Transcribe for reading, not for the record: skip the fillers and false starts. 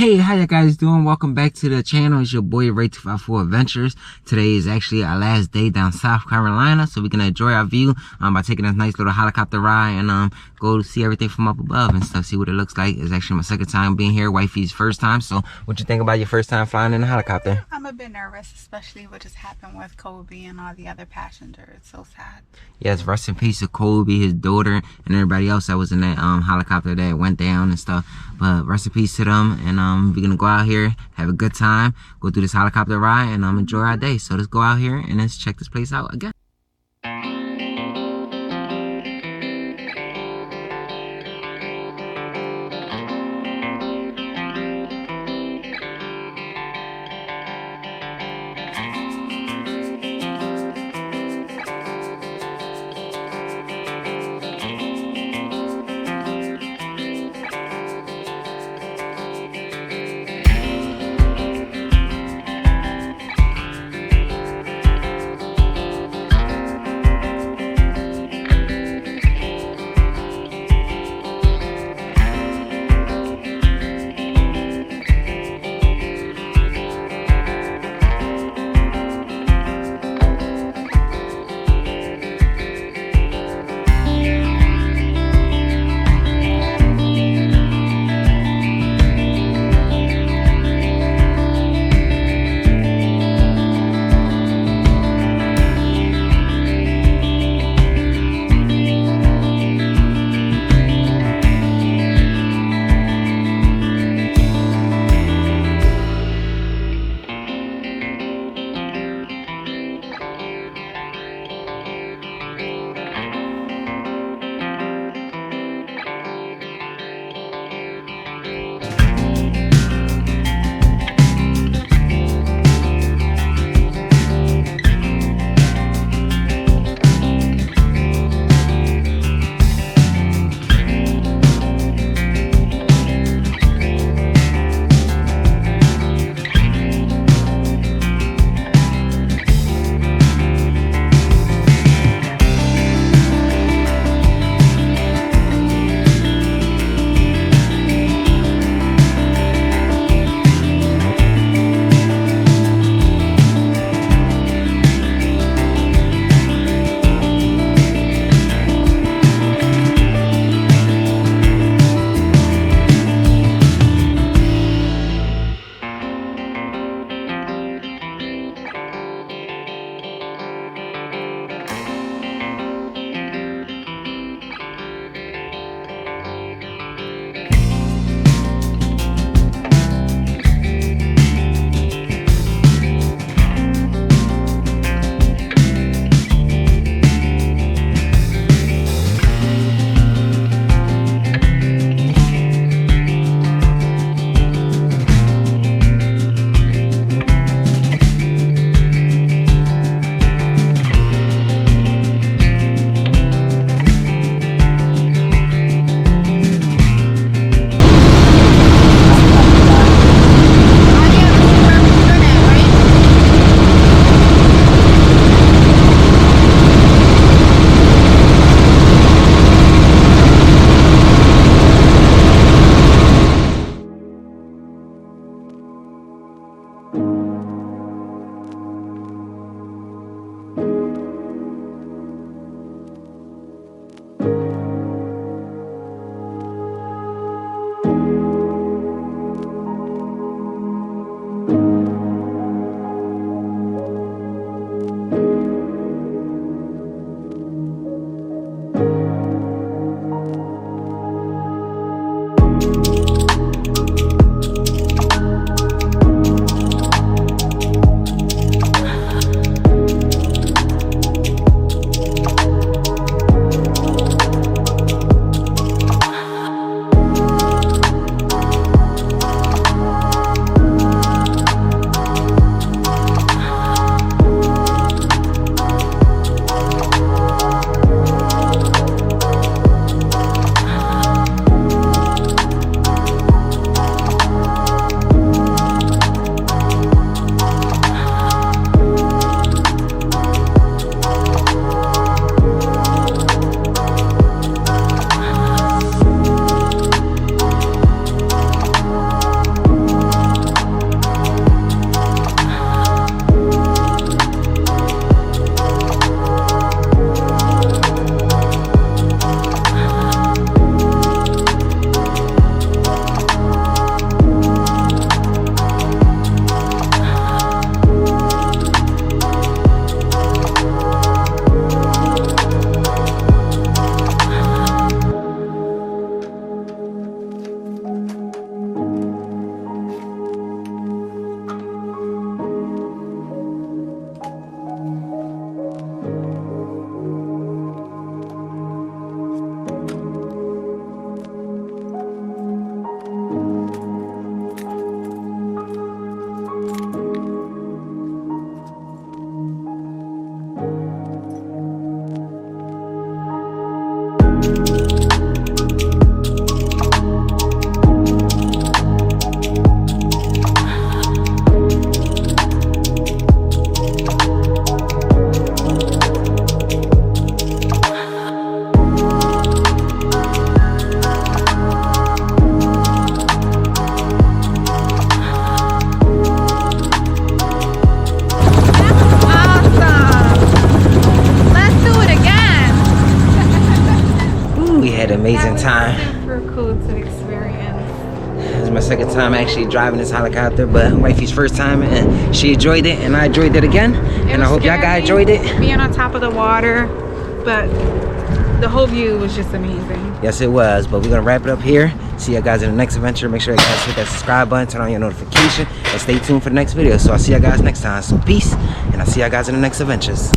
Hey, how you guys doing? Welcome back to the channel. It's your boy Ray254 Adventures. Today is actually our last day down South Carolina, so we're gonna enjoy our view by taking this nice little helicopter ride and go to see everything from up above and stuff, see what it looks like. It's actually my second time being here, wifey's first time. So what you think about your first time flying in a helicopter? I'm a bit nervous, especially what just happened with Kobe and all the other passengers. It's so sad. Yes, rest in peace to Kobe, his daughter, and everybody else that was in that helicopter that went down and stuff. But rest in peace to them, and we're gonna go out here, have a good time, go through this helicopter ride, and enjoy our day. So let's go out here and let's check this place out again. time. Super cool to experience. This is my second time actually driving this helicopter, but wifey's first time, and she enjoyed it, and I enjoyed it again. And I hope y'all guys enjoyed it. Being on top of the water, but the whole view was just amazing. Yes, it was. But we're gonna wrap it up here. See you guys in the next adventure. Make sure you guys hit that subscribe button, turn on your notification, and stay tuned for the next video. So I'll see you guys next time. So peace, and I'll see you guys in the next adventures.